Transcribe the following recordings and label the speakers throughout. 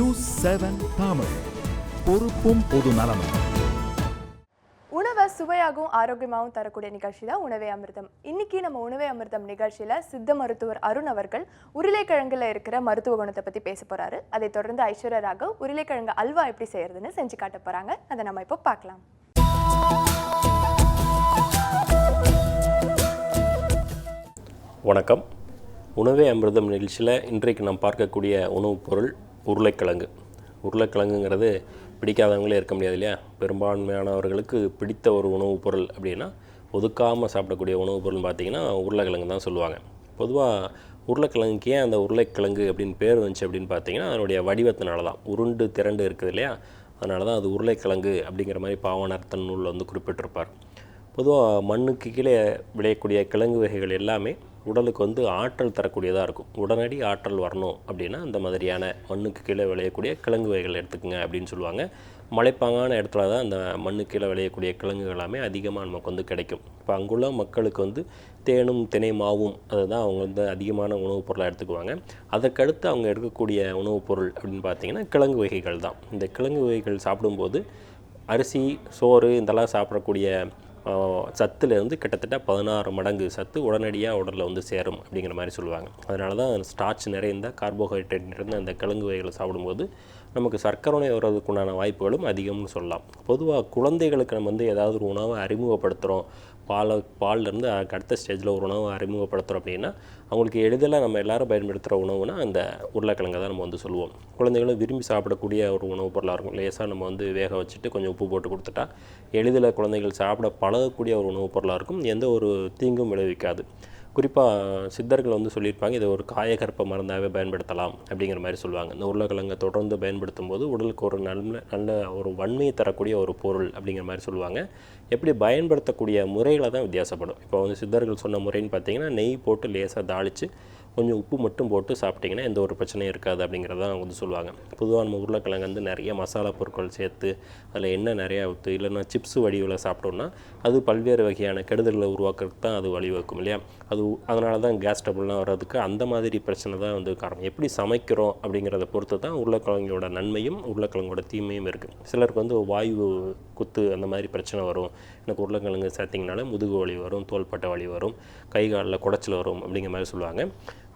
Speaker 1: News 7 Tamil, பொறுப்பும் பொது நலமும்.
Speaker 2: உணவை சுவையாகவும் ஆரோக்கியமாகவும் தரக்கூடிய நிகழ்ச்சி தான் உணவே அமிர்தம். இன்னைக்கு நம்ம உணவே அமிர்தம் நிகழ்ச்சியில சித்த மருத்துவர் அருண் அவர்கள் உருளைக்கிழங்குல இருக்கிற மருத்துவ குணத்தை பத்தி பேச போறாரு. அதை தொடர்ந்து ஐஸ்வர்யா ராகவ் உருளைக்கிழங்கு அல்வா எப்படி செய்யறதுன்னு செஞ்சு காட்ட போறாங்க. அதை நம்ம இப்போ பார்க்கலாம்.
Speaker 3: வணக்கம். உணவே அமிர்தம் நிகழ்ச்சியில் இன்றைக்கு நாம் பார்க்கக்கூடிய உணவுப் பொருள் உருளைக்கிழங்கு. உருளைக்கிழங்குங்கிறது பிடிக்காதவங்களே இருக்க முடியாது இல்லையா? பெரும்பான்மையானவர்களுக்கு பிடித்த ஒரு உணவுப் பொருள் அப்படின்னா ஒதுக்காமல் சாப்பிடக்கூடிய உணவுப் பொருள்னு பார்த்திங்கன்னா உருளைக்கிழங்கு தான் சொல்லுவாங்க. பொதுவாக உருளைக்கிழங்குக்கு ஏன் அந்த உருளைக்கிழங்கு அப்படின்னு பேர் வந்துச்சு அப்படின்னு பார்த்தீங்கன்னா அதனுடைய வடிவத்தினால தான். உருண்டு திரண்டு இருக்குது இல்லையா? அதனால தான் அது உருளைக்கிழங்கு அப்படிங்கிற மாதிரி பாவாணர்த்தன் நூலில் வந்து குறிப்பிட்டிருப்பார். பொதுவாக மண்ணுக்கு கீழே விளையக்கூடிய கிழங்கு வகைகள் எல்லாமே உடலுக்கு வந்து ஆற்றல் தரக்கூடியதாக இருக்கும். உடனடி ஆற்றல் வரணும் அப்படின்னா அந்த மாதிரியான மண்ணுக்கு கீழே விளையக்கூடிய கிழங்கு வகைகள் எடுத்துக்கங்க அப்படின்னு சொல்லுவாங்க. மலைப்பாங்கான இடத்துல தான் அந்த மண்ணுக்கு கீழே விளையக்கூடிய கிழங்குகள் எல்லாமே அதிகமாக நமக்கு வந்து கிடைக்கும். இப்போ அங்குள்ள மக்களுக்கு வந்து தேனும் தினை மாவும் அதுதான் அவங்க வந்து அதிகமான உணவுப் பொருளாக எடுத்துக்குவாங்க. அதற்கடுத்து அவங்க எடுக்கக்கூடிய உணவுப் பொருள் அப்படின்னு பார்த்திங்கன்னா கிழங்கு வகைகள் தான். இந்த கிழங்கு வகைகள் சாப்பிடும்போது அரிசி சோறு இதெல்லாம் சாப்பிடக்கூடிய சத்துலேருந்து கிட்டத்தட்ட 16 மடங்கு சத்து உடனடியாக உடலில் வந்து சேரும் அப்படிங்கிற மாதிரி சொல்லுவாங்க. அதனால தான் ஸ்டார்ச் நிறைந்த கார்போஹைட்ரேட் நிறைந்த அந்த கிழங்கு வகைகளை சாப்பிடும்போது நமக்கு சர்க்கரை நோய் வர்றதுக்குண்டான வாய்ப்புகளும் அதிகம்னு சொல்லலாம். பொதுவாக குழந்தைகளுக்கு நம்ம வந்து ஏதாவது ஒரு உணவை அறிமுகப்படுத்துகிறோம், பால்லேருந்து அடுத்த ஸ்டேஜில் ஒரு உணவை அறிமுகப்படுத்துகிறோம் அப்படின்னா அவங்களுக்கு எளிதில் நம்ம எல்லோரும் பயன்படுத்துகிற உணவுனா அந்த உருளைக்கிழங்கை தான் நம்ம வந்து சொல்லுவோம். குழந்தைகளும் விரும்பி சாப்பிடக்கூடிய ஒரு உணவுப் பொருளாக இருக்கும். லேசாக நம்ம வந்து வேக வச்சுட்டு கொஞ்சம் உப்பு போட்டு கொடுத்துட்டா எளிதில் குழந்தைகள் சாப்பிட பழகக்கூடிய ஒரு உணவுப் பொருளாக இருக்கும். எந்த ஒரு தீங்கும் விளைவிக்காது. குறிப்பாக சித்தர்கள் வந்து சொல்லியிருப்பாங்க, இதை ஒரு காயகற்ப மருந்தாகவே பயன்படுத்தலாம் அப்படிங்கிற மாதிரி சொல்லுவாங்க. இந்த உருளைக்கிழங்கை தொடர்ந்து பயன்படுத்தும் போது உடலுக்கு ஒரு நல்ல ஒரு வன்மையை தரக்கூடிய ஒரு பொருள் அப்படிங்கிற மாதிரி சொல்லுவாங்க. எப்படி பயன்படுத்தக்கூடிய முறையில் தான் வித்தியாசப்படும். இப்போ வந்து சித்தர்கள் சொன்ன முறைன்னு பார்த்தீங்கன்னா நெய் போட்டு லேசாக தாளித்து கொஞ்சம் உப்பு மட்டும் போட்டு சாப்பிட்டிங்கன்னா எந்த ஒரு பிரச்சனையும் இருக்காது அப்படிங்கிறதான் அவங்க வந்து சொல்லுவாங்க. பொதுவாக நம்ம உருளைக்கிழங்கு வந்து நிறைய மசாலா பொருட்கள் சேர்த்து அதில் எண்ணெய் நிறையா ஊற்று இல்லைன்னா சிப்ஸ் வடிவில் சாப்பிட்டோம்னா அது பல்வேறு வகையான கெடுதல்களை உருவாக்குறதுக்கு தான் அது வழிவகுக்கும் இல்லையா? அதனால தான் கேஸ் ட்ரபிள்லாம் வர்றதுக்கு அந்த மாதிரி பிரச்சனை தான் வந்து காரணம். எப்படி சமைக்கிறோம் அப்படிங்கிறத பொறுத்து தான் உருளைக்கிழங்கோட நன்மையும் உருளைக்கிழங்கோட தீமையும் இருக்குது. சிலருக்கு வந்து வாயு குத்து அந்த மாதிரி பிரச்சனை வரும். எனக்கு உருளைக்கிழங்கு சேர்த்திங்கனால முதுகு வலி வரும், தோள்பட்டை வலி வரும், கை காலில் குடைச்சல் வரும் அப்படிங்கிற மாதிரி சொல்லுவாங்க.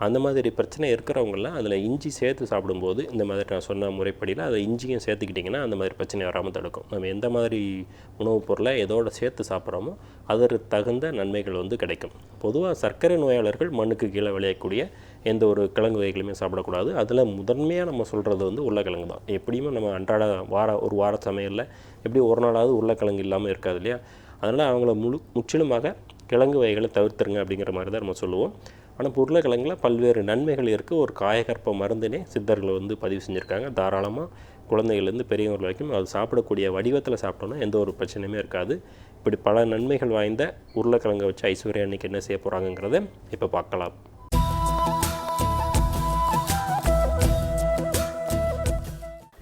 Speaker 3: அந்த மாதிரி பிரச்சனை இருக்கிறவங்களாம் அதில் இஞ்சி சேர்த்து சாப்பிடும்போது இந்த மாதிரி நான் சொன்ன முறைப்படியில் அதை இஞ்சியும் சேர்த்துக்கிட்டிங்கன்னா அந்த மாதிரி பிரச்சனை வராமல் தடுக்கும். நம்ம எந்த மாதிரி உணவுப் பொருளை எதோடு சேர்த்து சாப்பிட்றோமோ அதற்கு தகுந்த நன்மைகள் வந்து கிடைக்கும். பொதுவாக சர்க்கரை நோயாளர்கள் மண்ணுக்கு கீழே விளையக்கூடிய எந்த ஒரு கிழங்கு வகைகளுமே சாப்பிடக்கூடாது. அதில் முதன்மையாக நம்ம சொல்கிறது வந்து உருளைக்கிழங்கு தான். எப்படியுமே நம்ம அன்றாட ஒரு வார சமையலில் எப்படி ஒரு நாளாவது உருளைக்கிழங்கு இல்லாமல் இருக்காது இல்லையா? அதனால் அவங்கள முற்றிலுமாக கிழங்கு வகைகளை தவிர்த்துருங்க அப்படிங்கிற மாதிரி தான் நம்ம சொல்லுவோம். ஆனால் உருளைக்கிழங்குல பல்வேறு நன்மைகள் இருக்குது. ஒரு காயகற்ப மருந்துனே சித்தர்கள் வந்து பதிவு செஞ்சுருக்காங்க. தாராளமாக குழந்தைகள்லேருந்து பெரியவர்கள் வரைக்கும் அது சாப்பிடக்கூடிய வடிவத்தில் சாப்பிட்டோன்னா எந்த ஒரு பிரச்சனையுமே இருக்காது. இப்படி பல நன்மைகள் வாய்ந்த உருளைக்கிழங்கை வச்சு ஐஸ்வர்யா அன்றைக்கி என்ன செய்ய போகிறாங்கங்கிறத இப்போ பார்க்கலாம்.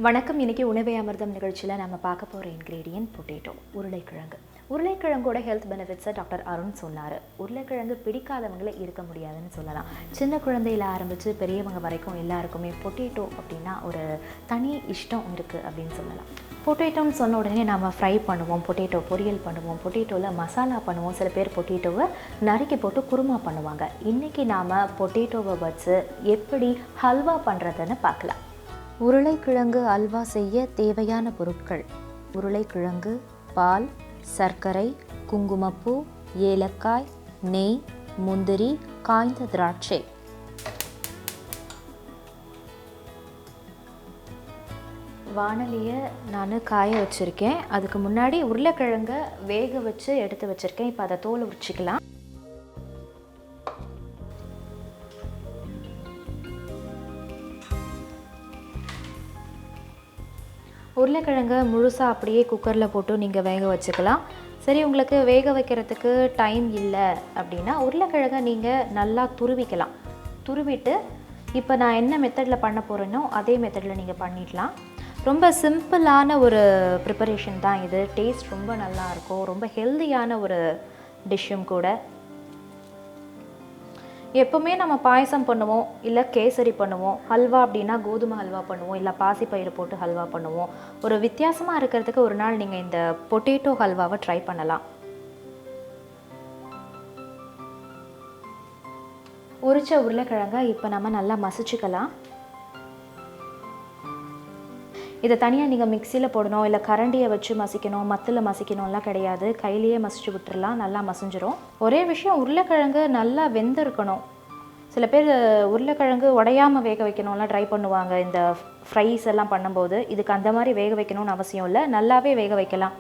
Speaker 4: வணக்கம். இன்றைக்கி உணவே அமிர்தம் நிகழ்ச்சியில் நம்ம பார்க்க போகிற இன்க்ரீடியன்ட் பொட்டேட்டோ, உருளைக்கிழங்கு. உருளைக்கிழங்கோட ஹெல்த் பெனிஃபிட்ஸை டாக்டர் அருண் சொன்னார். உருளைக்கிழங்கு பிடிக்காதவங்களே இருக்க முடியாதுன்னு சொல்லலாம். சின்ன குழந்தையில் ஆரம்பித்து பெரியவங்க வரைக்கும் எல்லாருக்குமே பொட்டேட்டோ அப்படின்னா ஒரு தனி இஷ்டம் இருக்குது அப்படின்னு சொல்லலாம். பொட்டேட்டோன்னு சொன்ன உடனே நம்ம ஃப்ரை பண்ணுவோம், பொட்டேட்டோ பொரியல் பண்ணுவோம், பொட்டேட்டோவில் மசாலா பண்ணுவோம், சில பேர் பொட்டேட்டோவை நறுக்கி போட்டு குருமா பண்ணுவாங்க. இன்றைக்கி நாம் பொட்டேட்டோவை வச்சு எப்படி ஹல்வா பண்ணுறதுன்னு பார்க்கலாம். உருளைக்கிழங்கு அல்வா செய்ய தேவையான பொருட்கள்: உருளைக்கிழங்கு, பால், சர்க்கரை, குங்குமப்பூ, ஏலக்காய், நெய், முந்திரி, காய்ந்த திராட்சை. வாணலியை நான் காய வச்சுருக்கேன். அதுக்கு முன்னாடி உருளைக்கிழங்கை வேக வச்சு எடுத்து வச்சுருக்கேன். இப்போ அதை தோல் உரிச்சிக்கலாம். உருளைக்கிழங்கை முழுசாக அப்படியே குக்கரில் போட்டு நீங்கள் வேக வச்சுக்கலாம். சரி, உங்களுக்கு வேக வைக்கிறதுக்கு டைம் இல்லை அப்படின்னா உருளைக்கிழங்கை நீங்கள் நல்லா துருவிக்கலாம். துருவிட்டு இப்போ நான் என்ன மெத்தடில் பண்ண போகிறேனோ அதே மெத்தடில் நீங்கள் பண்ணிடலாம். ரொம்ப சிம்பிளான ஒரு ப்ரிப்பரேஷன் தான் இது. டேஸ்ட் ரொம்ப நல்லாயிருக்கும். ரொம்ப ஹெல்தியான ஒரு டிஷ்ஷும் கூட. எப்போவுமே நம்ம பாயசம் பண்ணுவோம், இல்லை கேசரி பண்ணுவோம், ஹல்வா அப்படின்னா கோதுமை ஹல்வா பண்ணுவோம், இல்லை பாசிப்பயிறு போட்டு ஹல்வா பண்ணுவோம். ஒரு வித்தியாசமாக இருக்கிறதுக்கு ஒரு நாள் நீங்கள் இந்த பொட்டேட்டோ ஹல்வாவை ட்ரை பண்ணலாம். உரிச்ச உருளைக்கிழங்கை இப்போ நம்ம நல்லா மசிச்சுக்கலாம். இதை தனியாக நீங்கள் மிக்சியில் போடணும், இல்லை கரண்டியை வச்சு மசிக்கணும், மத்தில் மசிக்கணும்லாம் கிடையாது. கையிலேயே மசிச்சு விட்டுறலாம், நல்லா மசிஞ்சிரும். ஒரே விஷயம், உருளைக்கிழங்கு நல்லா வெந்திருக்கணும். சில பேர் உருளைக்கிழங்கு உடையாமல் வேக வைக்கணும்லாம் ட்ரை பண்ணுவாங்க இந்த ஃப்ரைஸ் எல்லாம் பண்ணும்போது. இதுக்கு அந்த மாதிரி வேக வைக்கணும்னு அவசியம் இல்லை, நல்லாவே வேக வைக்கலாம்.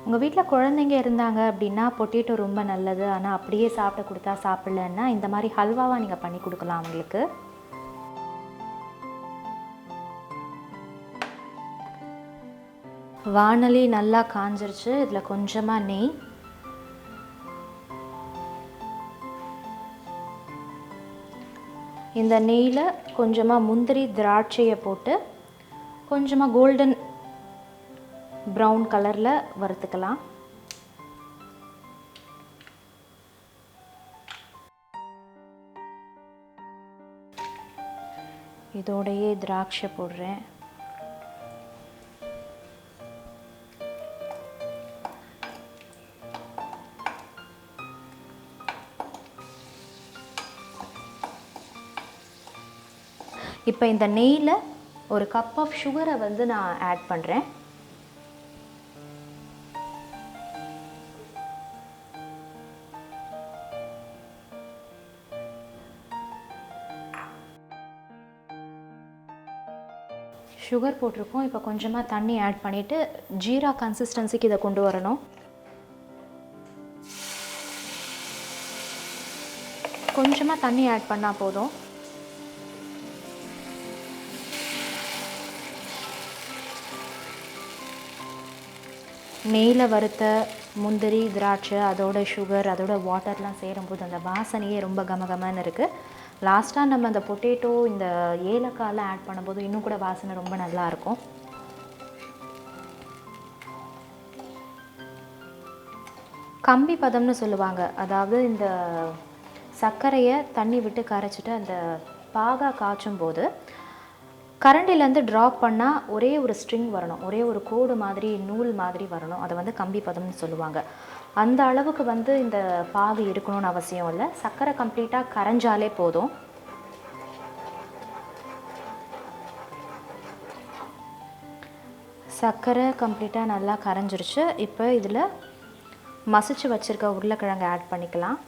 Speaker 4: உங்கள் வீட்டில் குழந்தைங்க இருந்தாங்க அப்படின்னா பொட்டேட்டோ ரொம்ப நல்லது. ஆனால் அப்படியே சாப்பிட கொடுத்தா சாப்பிட்லன்னா இந்த மாதிரி ஹல்வாவாக நீங்கள் பண்ணி கொடுக்கலாம் அவங்களுக்கு. வாணலி நல்லா காஞ்சிருச்சு. இதில் கொஞ்சமாக நெய், இந்த நெய்யில் கொஞ்சமாக முந்திரி திராட்சையை போட்டு கொஞ்சமாக கோல்டன் ப்ரௌன் கலரில் வறுத்துக்கலாம். இதோடையே திராட்சை போடுறேன். இப்போ இந்த நெய்யில் ஒரு கப் ஆஃப் சுகரை வந்து நான் ஆட் பண்ணுறேன். சுகர் போட்டிருக்கோம். இப்போ கொஞ்சமாக தண்ணி ஆட் பண்ணிவிட்டு ஜீரா கன்சிஸ்டன்சிக்கு இதை கொண்டு வரணும். கொஞ்சமாக தண்ணி ஆட் பண்ணால் போதும். நெய்யில் வறுத்த முந்திரி திராட்சை அதோட சுகர் அதோட வாட்டர்லாம் சேரும்போது அந்த வாசனையே ரொம்ப கமகமன்னு இருக்குது. லாஸ்ட்டாக நம்ம அந்த பொட்டேட்டோ இந்த ஏலக்காயெலாம் ஆட் பண்ணும்போது இன்னும் கூட வாசனை ரொம்ப நல்லாயிருக்கும். கம்பி பதம்னு சொல்லுவாங்க. அதாவது இந்த சர்க்கரையை தண்ணி விட்டு கரைச்சிட்டு அந்த பாகா காய்ச்சும் போது கரண்டிலேருந்து ட்ராப் பண்ணால் ஒரே ஒரு ஸ்ட்ரிங் வரணும், ஒரே ஒரு கோடு மாதிரி நூல் மாதிரி வரணும். அதை வந்து கம்பி பதம்னு சொல்லுவாங்க. அந்த அளவுக்கு வந்து இந்த பாகு இருக்கணும்னு அவசியம் இல்லை. சர்க்கரை கம்ப்ளீட்டாக கரைஞ்சாலே போதும். சர்க்கரை கம்ப்ளீட்டாக நல்லா கரைஞ்சிருச்சு. இப்போ இதில் மசிச்சு வச்சுருக்க உருளைக்கிழங்கை ஆட் பண்ணிக்கலாம்.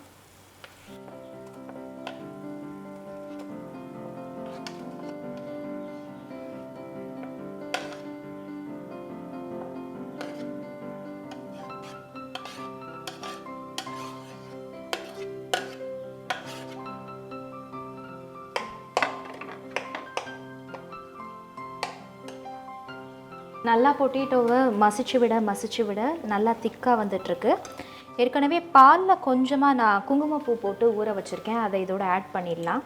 Speaker 4: நல்லா பொட்டேட்டோவை மசிச்சு விட நல்லா திக்காக வந்துட்டுருக்கு. ஏற்கனவே பாலில் கொஞ்சமாக நான் குங்குமப்பூ போட்டு ஊற வச்சுருக்கேன். அதை இதோட ஆட் பண்ணிடலாம்.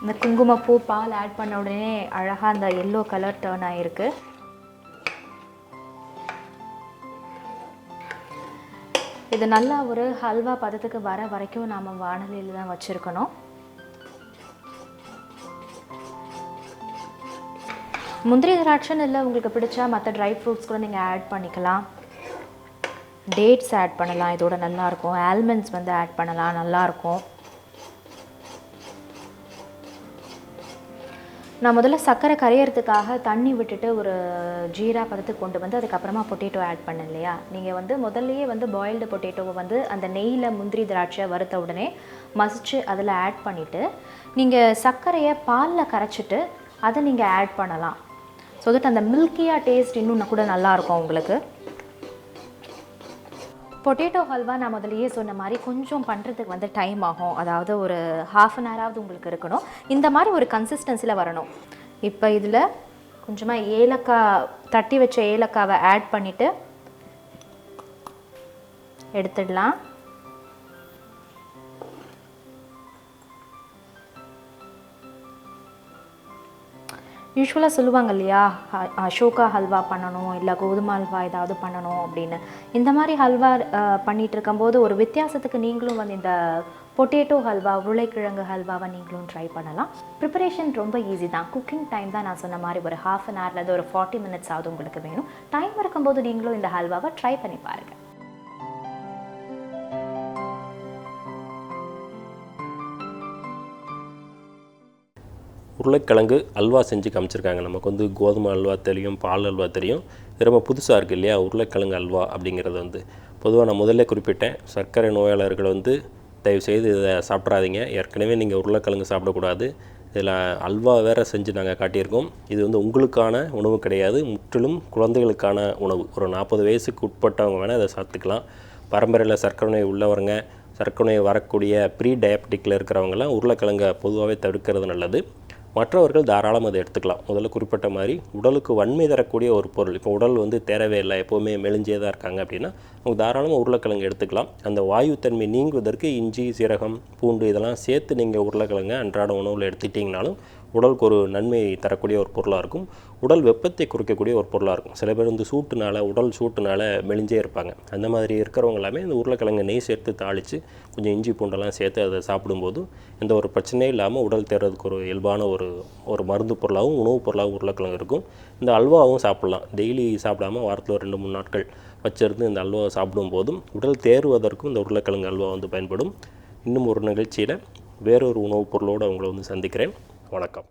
Speaker 4: இந்த குங்குமப்பூ பால் ஆட் பண்ண உடனே அழகாக அந்த எல்லோ கலர் டர்ன் ஆகிருக்கு. இது நல்லா ஒரு ஹல்வா பதத்துக்கு வர வரைக்கும் நாம் வாணலியில் தான் வச்சுருக்கணும். முந்திரி திராட்சைன்னு இல்லை, உங்களுக்கு பிடிச்சா மற்ற ட்ரை ஃப்ரூட்ஸ் கூட நீங்கள் ஆட் பண்ணிக்கலாம். டேட்ஸ் ஆட் பண்ணலாம், இதோட நல்லாயிருக்கும். ஆல்மண்ட்ஸ் வந்து ஆட் பண்ணலாம், நல்லாயிருக்கும். நான் முதல்ல சர்க்கரை கரையிறதுக்காக தண்ணி விட்டுட்டு ஒரு ஜீரா பதத்துக்கு கொண்டு வந்து அதுக்கப்புறமா பொட்டேட்டோ ஆட் பண்ணேன் இல்லையா. நீங்கள் வந்து முதல்லையே வந்து பாயில்டு பொட்டேட்டோவை வந்து அந்த நெய்யில் முந்திரி திராட்சை வறுத்த உடனே மசிச்சு அதில் ஆட் பண்ணிவிட்டு நீங்கள் சர்க்கரையை பாலில் கரைச்சிட்டு அதை நீங்கள் ஆட் பண்ணலாம். ஸோ தட் அந்த மில்கியாக டேஸ்ட் இன்னும் கூட நல்லாயிருக்கும் உங்களுக்கு. பொட்டேட்டோ ஹல்வா நான் முதலையே சொன்ன மாதிரி கொஞ்சம் பண்ணுறதுக்கு வந்து டைம் ஆகும். அதாவது ஒரு ½ அன் ஹவராவது உங்களுக்கு இருக்கணும். இந்த மாதிரி ஒரு கன்சிஸ்டன்சியில் வரணும். இப்போ இதில் கொஞ்சமாக ஏலக்காய், தட்டி வச்ச ஏலக்காவை ஆட் பண்ணிவிட்டு எடுத்துடலாம். யூஸ்வலாக சொல்லுவாங்க இல்லையா, அசோகா ஹல்வா பண்ணணும், இல்லை கோதுமை ஹல்வா ஏதாவது பண்ணணும் அப்படின்னு. இந்த மாதிரி ஹல்வா பண்ணிகிட்டு இருக்கும்போது ஒரு வித்தியாசத்துக்கு நீங்களும் வந்து இந்த பொட்டேட்டோ ஹல்வா, உருளைக்கிழங்கு ஹல்வாவை நீங்களும் ட்ரை பண்ணலாம். ப்ரிப்பரேஷன் ரொம்ப ஈஸி தான். குக்கிங் டைம் தான் நான் சொன்ன மாதிரி ஒரு ½ அன் ஹவர்லேருந்து ஒரு 40 மினிட்ஸ் ஆகுது உங்களுக்கு வேணும். டைம் இருக்கும்போது நீங்களும் இந்த ஹல்வாவை ட்ரை பண்ணி பாருங்கள்.
Speaker 3: உருளைக்கிழங்கு அல்வா செஞ்சு காமிச்சிருக்காங்க. நமக்கு வந்து கோதுமை அல்வா தெரியும், பால் அல்வா தெரியும். இது ரொம்ப புதுசாக இருக்குது இல்லையா உருளைக்கிழங்கு அல்வா அப்படிங்கிறது வந்து. பொதுவாக நான் முதல்ல குறிப்பிட்டேன், சர்க்கரை நோயாளர்கள் வந்து தயவுசெய்து இதை சாப்பிட்றாதீங்க. ஏற்கனவே நீங்கள் உருளைக்கிழங்கு சாப்பிடக்கூடாது. இதில் அல்வா வேறு செஞ்சு நாங்கள் காட்டியிருக்கோம். இது வந்து உங்களுக்கான உணவு கிடையாது, முற்றிலும் குழந்தைகளுக்கான உணவு. ஒரு 40 வயசுக்கு உட்பட்டவங்க வேணால் இதை சாப்பிட்டுக்கலாம். பரம்பரையில் சர்க்கரை நோய் உள்ளவங்க, சர்க்கரை நோய் வரக்கூடிய ப்ரீ டயபெட்டிக்கில் இருக்கிறவங்களாம் உருளைக்கிழங்கை பொதுவாகவே தவிர்க்கிறது நல்லது. மற்றவர்கள் தாராளம் அதை எடுத்துக்கலாம். முதல்ல குறிப்பிட்ட மாதிரி உடலுக்கு வன்மை தரக்கூடிய ஒரு பொருள். இப்போ உடல் வந்து தேரவே இல்லை, எப்போவுமே மெலிஞ்சே தான் இருக்காங்க அப்படின்னா அவங்க தாராளமாக உருளைக்கிழங்கு எடுத்துக்கலாம். அந்த வாயுத்தன்மை நீங்குவதற்கு இஞ்சி, சீரகம், பூண்டு இதெல்லாம் சேர்த்து நீங்கள் உருளைக்கிழங்கை அன்றாட உணவில் எடுத்துக்கிட்டிங்கனாலும் உடலுக்கு ஒரு நன்மை தரக்கூடிய ஒரு பொருளாக இருக்கும். உடல் வெப்பத்தை குறைக்கக்கூடிய ஒரு பொருளாக இருக்கும். சில பேர் வந்து சூட்டுனால, உடல் சூட்டுனால மெலிஞ்சே இருப்பாங்க. அந்த மாதிரி இருக்கிறவங்க எல்லாமே இந்த உருளைக்கிழங்கு நெய் சேர்த்து தாளித்து கொஞ்சம் இஞ்சி பூண்டெல்லாம் சேர்த்து அதை சாப்பிடும்போது எந்த ஒரு பிரச்சனையும் இல்லாமல் உடல் தேர்றதுக்கு ஒரு இயல்பான ஒரு மருந்து பொருளாகவும் உணவுப் பொருளாகவும் உருளைக்கிழங்கு இருக்கும். இந்த அல்வாவும் சாப்பிட்லாம். டெய்லி சாப்பிடாமல் வாரத்தில் ஒரு 2-3 நாட்கள் வச்சிருந்து இந்த அல்வாவை சாப்பிடும் போதும் உடல் தேறுவதற்கும் இந்த உருளைக்கிழங்கு அல்வா வந்து பயன்படும். இன்னும் ஒரு நிகழ்ச்சியில் வேறொரு உணவுப் பொருளோடு அவங்கள வந்து சந்திக்கிறேன். வணக்கம்.